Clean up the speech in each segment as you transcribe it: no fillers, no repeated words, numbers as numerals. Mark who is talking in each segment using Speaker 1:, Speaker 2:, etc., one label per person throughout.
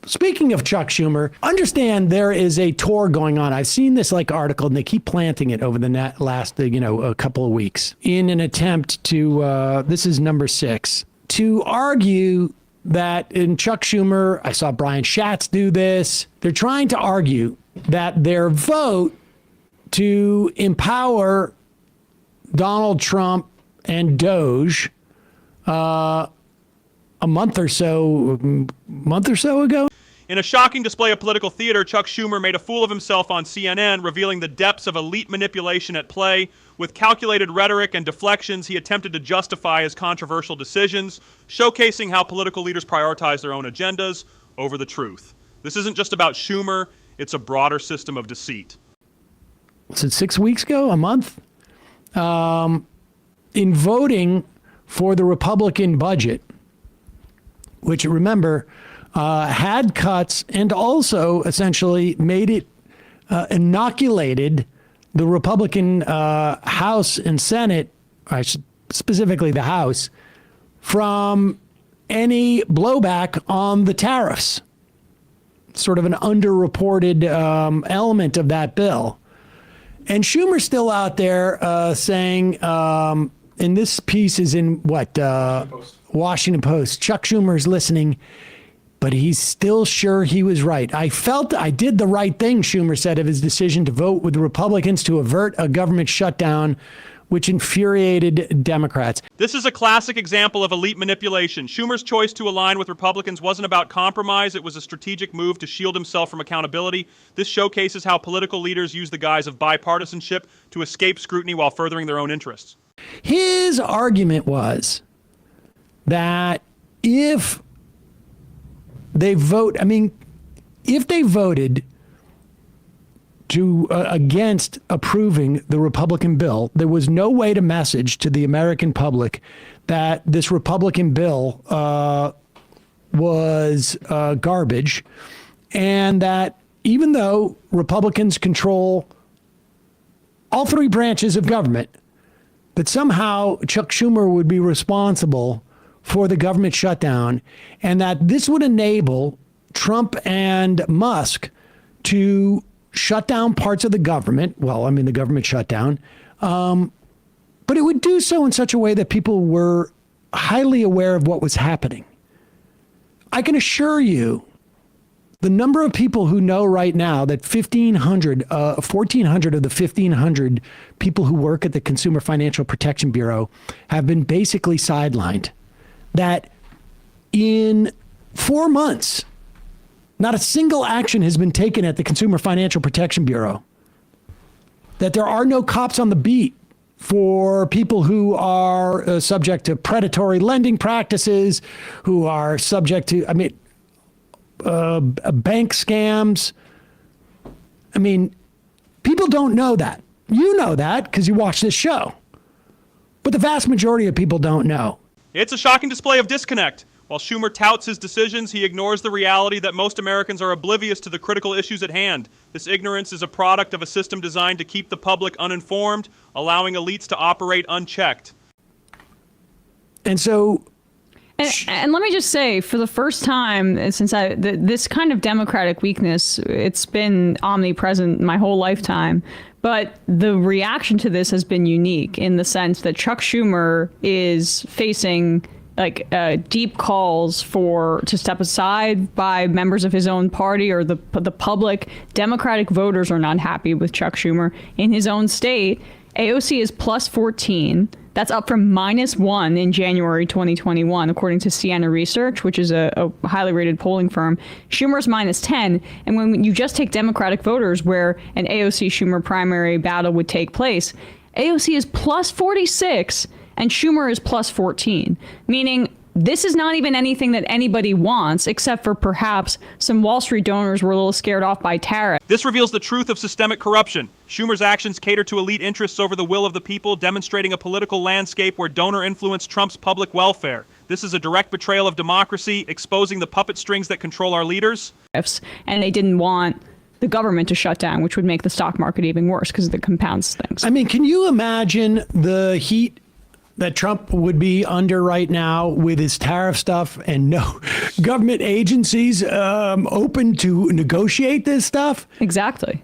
Speaker 1: speaking of Chuck Schumer, understand there is a tour going on. I've seen this article, and they keep planting it over the last, a couple of weeks in an attempt to, this is number 6, to argue that in Chuck Schumer, I saw Brian Schatz do this. They're trying to argue that their vote to empower Donald Trump and Doge a month or so ago.
Speaker 2: In a shocking display of political theater, Chuck Schumer made a fool of himself on CNN, revealing the depths of elite manipulation at play. With calculated rhetoric and deflections, he attempted to justify his controversial decisions, showcasing how political leaders prioritize their own agendas over the truth. This isn't just about Schumer, it's a broader system of deceit.
Speaker 1: Was it 6 weeks ago? A month? In voting for the Republican budget, which, remember, had cuts and also essentially made it inoculated the Republican House and Senate, specifically the House, from any blowback on the tariffs. Sort of an underreported element of that bill. And Schumer's still out there saying, and this piece is in Washington Post. Chuck Schumer's listening, but he's still sure he was right. I felt I did the right thing, Schumer said, of his decision to vote with the Republicans to avert a government shutdown, which infuriated Democrats.
Speaker 2: This is a classic example of elite manipulation. Schumer's choice to align with Republicans wasn't about compromise. It was a strategic move to shield himself from accountability. This showcases how political leaders use the guise of bipartisanship to escape scrutiny while furthering their own interests.
Speaker 1: His argument was that if they voted to against approving the Republican bill, there was no way to message to the American public that this Republican bill was garbage, and that even though Republicans control all 3 branches of government, that somehow Chuck Schumer would be responsible for the government shutdown, and that this would enable Trump and Musk to shut down parts of the government. Well, I mean, the government shutdown. But it would do so in such a way that people were highly aware of what was happening. I can assure you, the number of people who know right now that 1,400 of the 1,500 people who work at the Consumer Financial Protection Bureau have been basically sidelined. That in 4 months, not a single action has been taken at the Consumer Financial Protection Bureau. That there are no cops on the beat for people who are subject to predatory lending practices, who are subject to, bank scams. People don't know that. You know that because you watch this show. But the vast majority of people don't know.
Speaker 2: It's a shocking display of disconnect. While Schumer touts his decisions, he ignores the reality that most Americans are oblivious to the critical issues at hand. This ignorance is a product of a system designed to keep the public uninformed, allowing elites to operate unchecked.
Speaker 1: And so...
Speaker 3: And let me just say, for the first time since this kind of democratic weakness, it's been omnipresent my whole lifetime. But the reaction to this has been unique in the sense that Chuck Schumer is facing deep calls to step aside by members of his own party or the public. Democratic voters are not happy with Chuck Schumer. In his own state, AOC is plus 14. That's up from -1 in January 2021, according to Siena Research, which is a highly rated polling firm. Schumer's -10. And when you just take Democratic voters where an AOC-Schumer primary battle would take place, AOC is plus 46 and Schumer is plus 14, meaning this is not even anything that anybody wants, except for perhaps some Wall Street donors were a little scared off by tariffs.
Speaker 2: This reveals the truth of systemic corruption. Schumer's actions cater to elite interests over the will of the people, demonstrating a political landscape where donor influence trumps public welfare. This is a direct betrayal of democracy, exposing the puppet strings that control our leaders.
Speaker 3: And they didn't want the government to shut down, which would make the stock market even worse because it compounds things.
Speaker 1: Can you imagine the heat that Trump would be under right now with his tariff stuff and no government agencies open to negotiate this stuff.
Speaker 3: Exactly.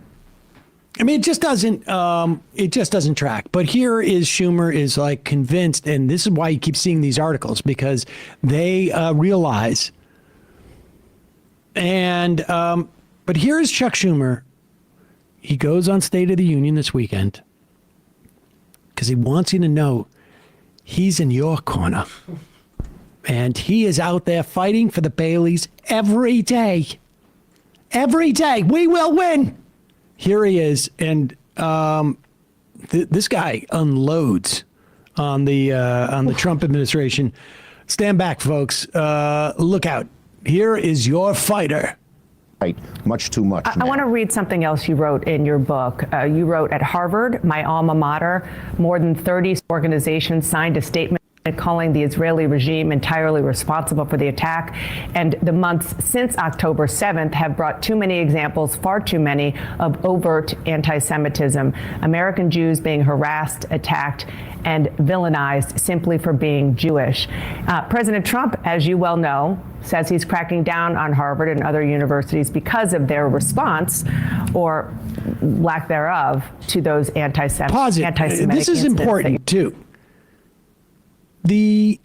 Speaker 1: I mean, it just doesn't track. But here is Schumer is like convinced, and this is why you keep seeing these articles, because they realize. And but here is Chuck Schumer. He goes on State of the Union this weekend because he wants you to know he's in your corner. And he is out there fighting for the Baileys every day. Every day. We will win. Here he is. And this guy unloads on the Trump administration. Stand back, folks. Look out. Here is your fighter.
Speaker 4: Right. Much too much.
Speaker 5: I want to read something else you wrote in your book. You wrote, at Harvard, my alma mater, more than 30 organizations signed a statement calling the Israeli regime entirely responsible for the attack. And the months since October 7th have brought too many examples, far too many, of overt anti-Semitism. American Jews being harassed, attacked, and villainized simply for being Jewish. President Trump, as you well know, says he's cracking down on Harvard and other universities because of their response, or lack thereof, to those anti-Semitic
Speaker 1: This is important, too. The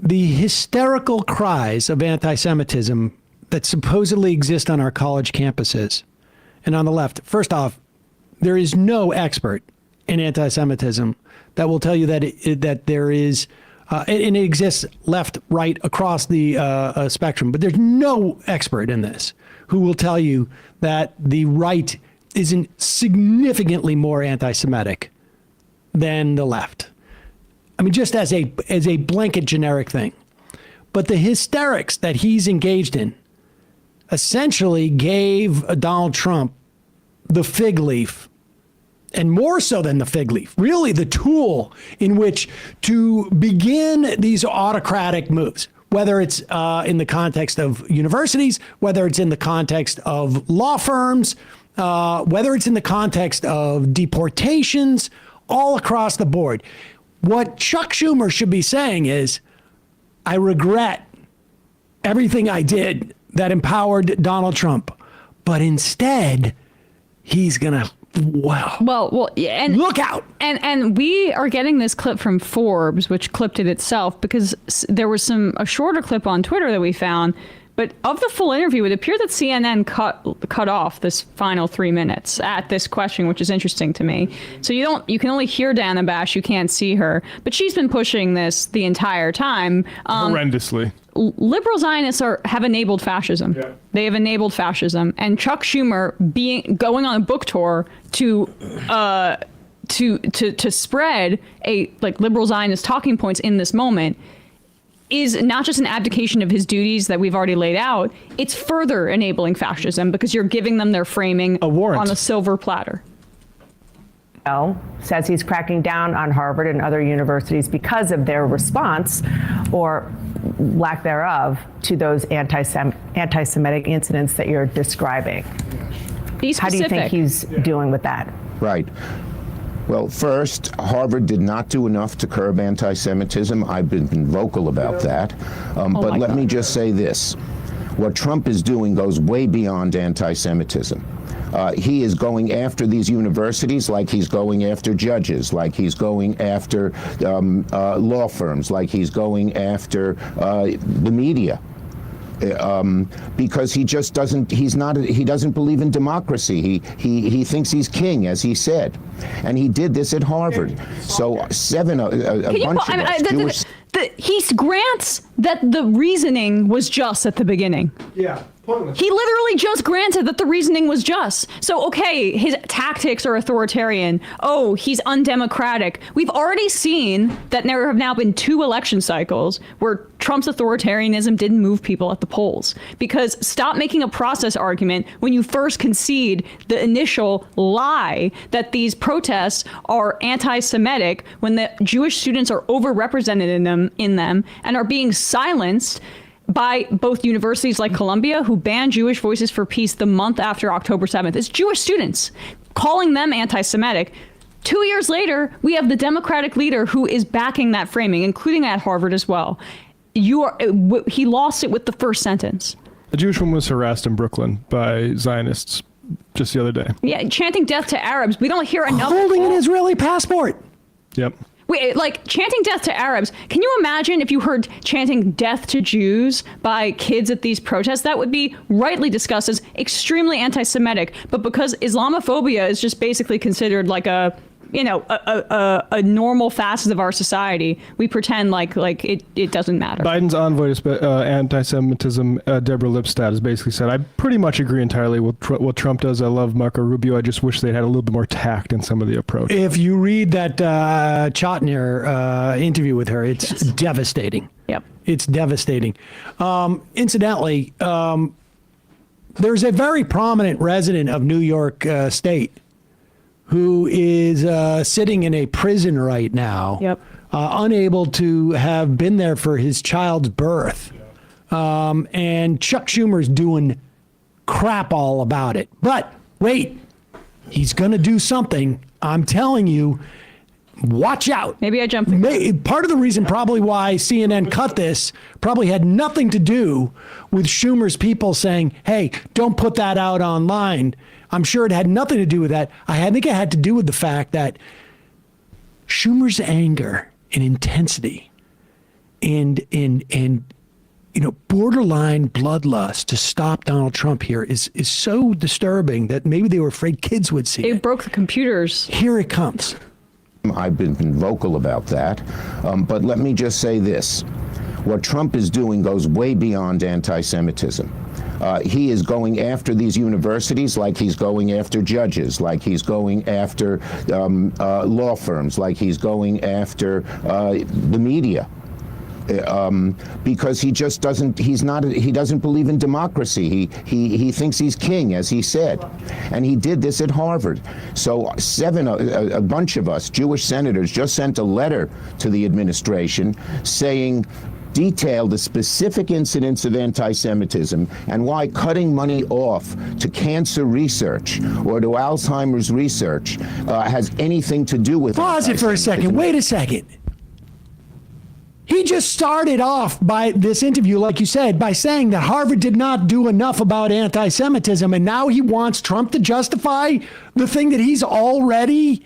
Speaker 1: hysterical cries of anti-Semitism that supposedly exist on our college campuses and on the left. First off, there is no expert in anti-Semitism that will tell you that there is, and it exists left, right, across the spectrum. But there's no expert in this who will tell you that the right isn't significantly more anti-Semitic than the left. I mean, just as a blanket generic thing. But the hysterics that he's engaged in essentially gave Donald Trump the fig leaf, and more so than the fig leaf, really the tool in which to begin these autocratic moves, whether it's in the context of universities, whether it's in the context of law firms, whether it's in the context of deportations, all across the board. What Chuck Schumer should be saying is, I regret everything I did that empowered Donald Trump, but instead, he's going to,
Speaker 3: well, and
Speaker 1: look out.
Speaker 3: And we are getting this clip from Forbes, which clipped it itself, because there was a shorter clip on Twitter that we found. But of the full interview, it appeared that CNN cut off this final 3 minutes at this question, which is interesting to me. So you can only hear Dana Bash, you can't see her, but she's been pushing this the entire time.
Speaker 6: Horrendously.
Speaker 3: Liberal Zionists have enabled fascism. Yeah. They have enabled fascism, and Chuck Schumer going on a book tour to spread liberal Zionist talking points in this moment is not just an abdication of his duties that we've already laid out, it's further enabling fascism because you're giving them their framing on a silver platter.
Speaker 5: Says he's cracking down on Harvard and other universities because of their response, or lack thereof, to those anti-Semitic incidents that you're describing.
Speaker 3: Be specific.
Speaker 5: How do you think he's doing with that?
Speaker 4: Right. Well, first, Harvard did not do enough to curb anti-Semitism. I've been vocal about that. But let me just say this. What Trump is doing goes way beyond anti-Semitism. He is going after these universities like he's going after judges, like he's going after law firms, like he's going after the media. Because he just doesn't believe in democracy. He thinks he's king, as he said, and he did this at Harvard. So
Speaker 3: he grants that the reasoning was just at the beginning.
Speaker 6: Yeah. Pointless.
Speaker 3: He literally just granted that the reasoning was just. So, okay, his tactics are authoritarian. Oh, he's undemocratic. We've already seen that there have now been 2 election cycles where Trump's authoritarianism didn't move people at the polls. Because stop making a process argument when you first concede the initial lie that these protests are anti-Semitic when the Jewish students are overrepresented in them and are being silenced by both universities like Columbia, who banned Jewish Voices for Peace the month after October 7th. It's Jewish students calling them anti-Semitic. 2 years later, we have the Democratic leader who is backing that framing, including at Harvard as well. He lost it with the first sentence.
Speaker 6: A Jewish woman was harassed in Brooklyn by Zionists just the other day.
Speaker 3: Yeah, chanting death to Arabs. We don't hear enough.
Speaker 1: Holding an Israeli passport.
Speaker 6: Yep.
Speaker 3: Wait, like chanting death to Arabs. Can you imagine if you heard chanting death to Jews by kids at these protests? That would be rightly discussed as extremely anti-Semitic. But because Islamophobia is just basically considered like a a normal facet of our society, we pretend like it doesn't matter.
Speaker 6: Biden's envoy to anti-Semitism, Deborah Lipstadt, has basically said, I pretty much agree entirely with what Trump does. I love Marco Rubio. I just wish they'd had a little bit more tact in some of the approach.
Speaker 1: If you read that Chotiner interview with her, it's devastating.
Speaker 3: Yep.
Speaker 1: It's devastating. Incidentally, there's a very prominent resident of New York State who is sitting in a prison right now, unable to have been there for his child's birth. And Chuck Schumer's doing crap all about it. But wait, he's going to do something. I'm telling you, watch out.
Speaker 3: Maybe I jumped.
Speaker 1: Part of the reason probably why CNN cut this probably had nothing to do with Schumer's people saying, hey, don't put that out online. I'm sure it had nothing to do with that. I think it had to do with the fact that Schumer's anger and intensity and borderline bloodlust to stop Donald Trump here is so disturbing that maybe they were afraid kids would see it.
Speaker 3: It broke the computers.
Speaker 1: Here it comes.
Speaker 4: I've been vocal about that, but let me just say this. What Trump is doing goes way beyond anti-Semitism. He is going after these universities like he's going after judges, like he's going after law firms, like he's going after the media. Because he just doesn't, he doesn't believe in democracy. He thinks he's king, as he said. And he did this at Harvard. So a bunch of us, Jewish senators, just sent a letter to the administration saying, detail the specific incidents of anti-Semitism and why cutting money off to cancer research or to Alzheimer's research has anything to do with
Speaker 1: Pause it for a second. Wait a second. He just started off by this interview, like you said, by saying that Harvard did not do enough about anti-Semitism, and now he wants Trump to justify the thing that he's already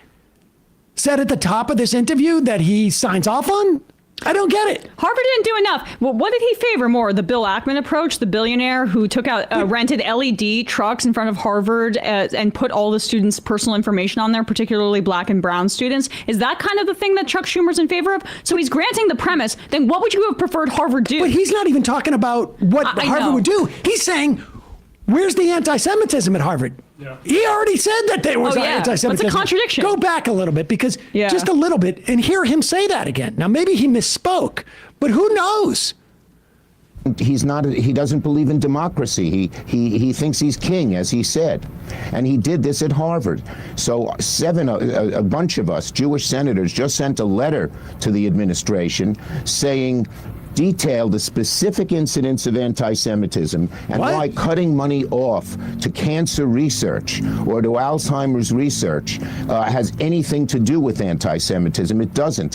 Speaker 1: said at the top of this interview that he signs off on? I don't get it.
Speaker 3: Harvard didn't do enough. Well, what did he favor more? The Bill Ackman approach, the billionaire who took out rented LED trucks in front of Harvard and put all the students' personal information on there, particularly black and brown students. Is that kind of the thing that Chuck Schumer's in favor of? So he's granting the premise. Then what would you have preferred Harvard do?
Speaker 1: But he's not even talking about what Harvard would do. He's saying, where's the anti-Semitism at Harvard? Yeah. He already said that there was anti-Semitism.
Speaker 3: What's a contradiction?
Speaker 1: Go back a little bit, because just a little bit, and hear him say that again. Now, maybe he misspoke, but who knows?
Speaker 4: He doesn't believe in democracy. He thinks he's king, as he said. And he did this at Harvard. So a bunch of us, Jewish senators, just sent a letter to the administration saying, detail the specific incidents of anti-Semitism and why cutting money off to cancer research or to Alzheimer's research has anything to do with anti-Semitism. It doesn't.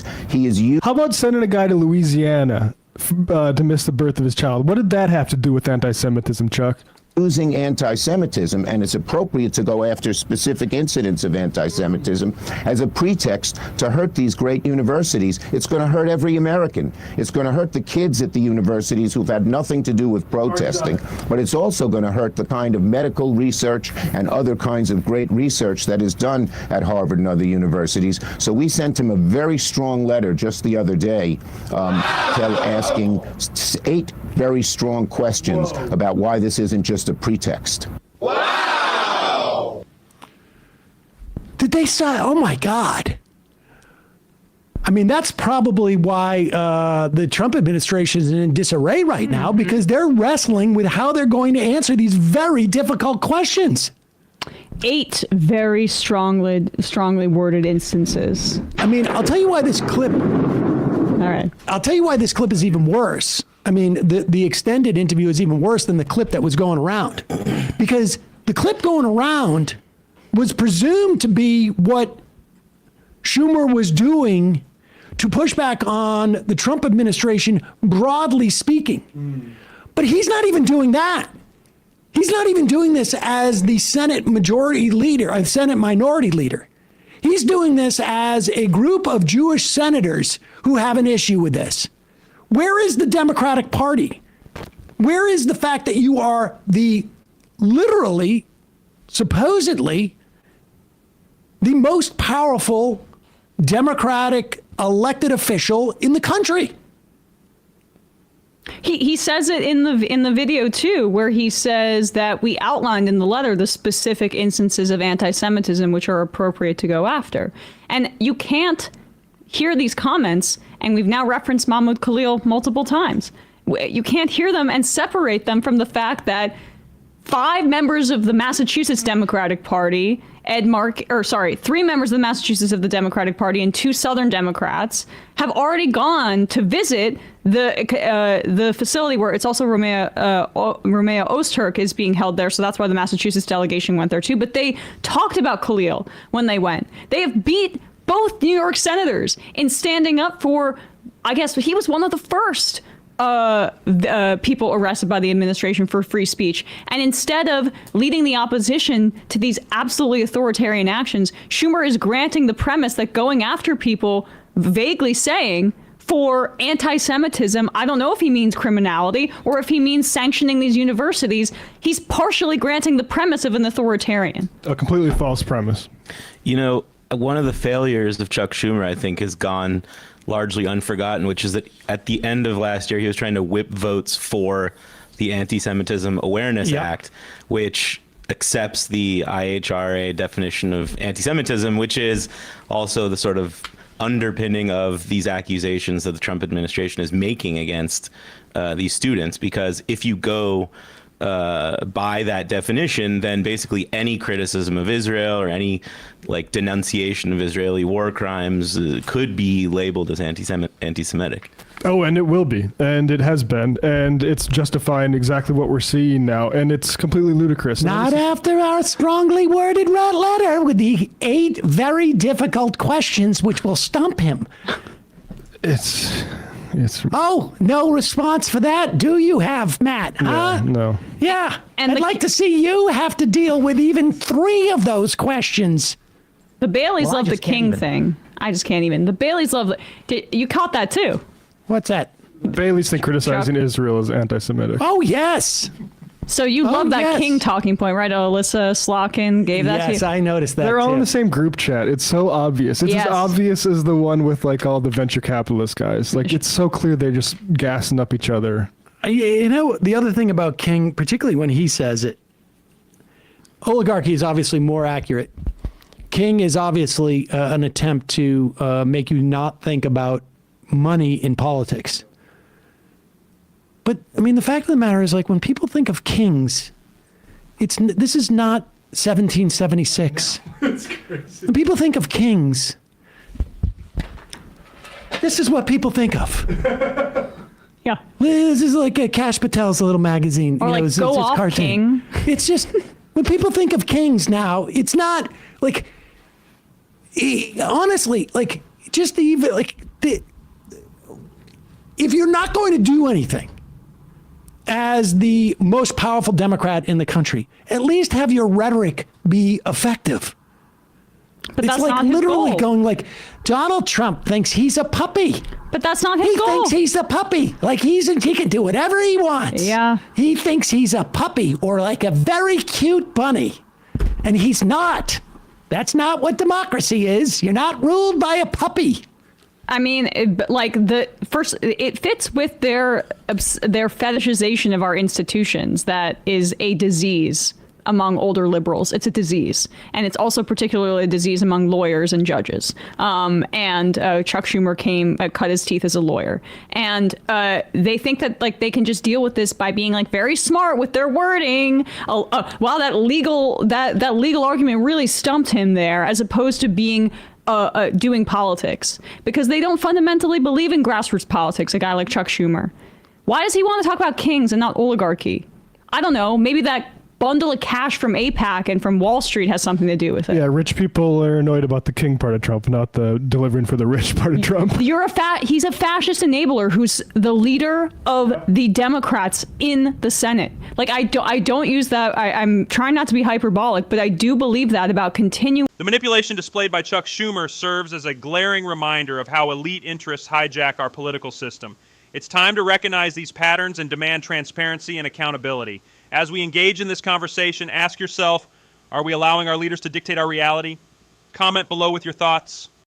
Speaker 6: How about sending a guy to Louisiana to miss the birth of his child? What did that have to do with anti-Semitism, Chuck?
Speaker 4: Using anti-Semitism, and it's appropriate to go after specific incidents of anti-Semitism as a pretext to hurt these great universities. It's going to hurt every American. It's going to hurt the kids at the universities who've had nothing to do with protesting, but it's also going to hurt the kind of medical research and other kinds of great research that is done at Harvard and other universities. So we sent him a very strong letter just the other day asking 8 very strong questions about why this isn't just a pretext.
Speaker 1: Wow! Did they say, oh my God. I mean, that's probably why the Trump administration is in disarray right now, because they're wrestling with how they're going to answer these very difficult questions.
Speaker 3: 8 very strongly worded instances.
Speaker 1: I mean, I'll tell you why this clip.
Speaker 3: All right.
Speaker 1: I'll tell you why this clip is even worse. I mean, the extended interview is even worse than the clip that was going around, because the clip going around was presumed to be what Schumer was doing to push back on the Trump administration, broadly speaking. But he's not even doing that. He's not even doing this as the Senate majority leader, Senate minority leader. He's doing this as a group of Jewish senators who have an issue with this. Where is the Democratic Party? Where is the fact that you are the literally, supposedly, the most powerful Democratic elected official in the country?
Speaker 3: He says it in the video too, where he says that we outlined in the letter the specific instances of anti-Semitism which are appropriate to go after. And you can't hear these comments, and we've now referenced Mahmoud Khalil multiple times. You can't hear them and separate them from the fact that 5 members of the Massachusetts Democratic Party, 3 members of the Massachusetts of the Democratic Party and 2 Southern Democrats have already gone to visit the facility where it's also Romeo Ozturk is being held there. So that's why the Massachusetts delegation went there too. But they talked about Khalil when they went. They have beat both New York senators in standing up for, I guess he was one of the first people arrested by the administration for free speech. And instead of leading the opposition to these absolutely authoritarian actions, Schumer is granting the premise that going after people, vaguely saying, for anti-Semitism, I don't know if he means criminality or if he means sanctioning these universities. He's partially granting the premise of an authoritarian.
Speaker 6: A completely false premise.
Speaker 7: You know, one of the failures of Chuck Schumer, I think, has gone largely unforgotten, which is that at the end of last year, he was trying to whip votes for the Anti-Semitism Awareness Act, which accepts the IHRA definition of anti-Semitism, which is also the sort of underpinning of these accusations that the Trump administration is making against these students. Because if you go by that definition, then basically any criticism of Israel or any like denunciation of Israeli war crimes could be labeled as anti-Semitic.
Speaker 6: Oh, and it will be, and it has been, and it's justifying exactly what we're seeing now, and it's completely ludicrous.
Speaker 1: Not after our strongly worded letter with the 8 very difficult questions which will stump him.
Speaker 6: It's
Speaker 1: Oh, no response for that? Do you have, Matt? Huh?
Speaker 6: no.
Speaker 1: Yeah.
Speaker 3: And
Speaker 1: I'd like to see you have to deal with even 3 of those questions.
Speaker 3: The Baileys
Speaker 1: Well, I
Speaker 3: love the
Speaker 1: just can't
Speaker 3: king
Speaker 1: even.
Speaker 3: thing. I just can't even. The Baileys love you caught that too.
Speaker 1: What's that?
Speaker 6: Bailey's think criticizing Israel is anti-Semitic.
Speaker 1: Oh, yes.
Speaker 3: So you love that
Speaker 1: yes.
Speaker 3: king talking point, right? Alyssa Slotkin gave that to
Speaker 1: Yes,
Speaker 3: you.
Speaker 1: I noticed that.
Speaker 6: They're all
Speaker 1: too.
Speaker 6: in the same group chat. It's so obvious. It's
Speaker 3: Yes.
Speaker 6: as obvious as the one with like all the venture capitalist guys. Like it's so clear they're just gassing up each other.
Speaker 1: You know, the other thing about King, particularly when he says it, oligarchy is obviously more accurate. King is obviously an attempt to make you not think about money in politics. But I mean, the fact of the matter is, like, when people think of kings, this is not 1776. That's crazy. When people think of kings, this is what people think of.
Speaker 3: Yeah.
Speaker 1: This is like Kash Patel's little magazine.
Speaker 3: Or like, go off,
Speaker 1: cartoon.
Speaker 3: king.
Speaker 1: It's just, when people think of kings now, it's not like, honestly, like, just even, like, if you're not going to do anything as the most powerful Democrat in the country, at least have your rhetoric be effective.
Speaker 3: But
Speaker 1: It's
Speaker 3: that's
Speaker 1: like
Speaker 3: not his
Speaker 1: literally
Speaker 3: goal.
Speaker 1: going like, Donald Trump thinks he's a puppy.
Speaker 3: But that's not his
Speaker 1: He
Speaker 3: goal.
Speaker 1: thinks he's a puppy. Like he can do whatever he wants.
Speaker 3: Yeah.
Speaker 1: He thinks he's a puppy or like a very cute bunny. And he's not. That's not what democracy is. You're not ruled by a puppy.
Speaker 3: I mean, it fits with their fetishization of our institutions. That is a disease among older liberals. It's a disease, and it's also particularly a disease among lawyers and judges. And Chuck Schumer cut his teeth as a lawyer, and they think that like they can just deal with this by being like very smart with their wording. Wow, that legal argument really stumped him there, as opposed to being doing politics, because they don't fundamentally believe in grassroots politics. A guy like Chuck Schumer, why does he want to talk about kings and not oligarchy? I don't know. Maybe that bundle of cash from AIPAC and from Wall Street has something to do with it.
Speaker 6: Yeah, rich people are annoyed about the king part of Trump, not the delivering for the rich part of Trump.
Speaker 3: He's a fascist enabler who's the leader of the Democrats in the Senate. Like, I don't use that. I'm trying not to be hyperbolic, but I do believe that about continuing.
Speaker 2: The manipulation displayed by Chuck Schumer serves as a glaring reminder of how elite interests hijack our political system. It's time to recognize these patterns and demand transparency and accountability. As we engage in this conversation, ask yourself, are we allowing our leaders to dictate our reality? Comment below with your thoughts.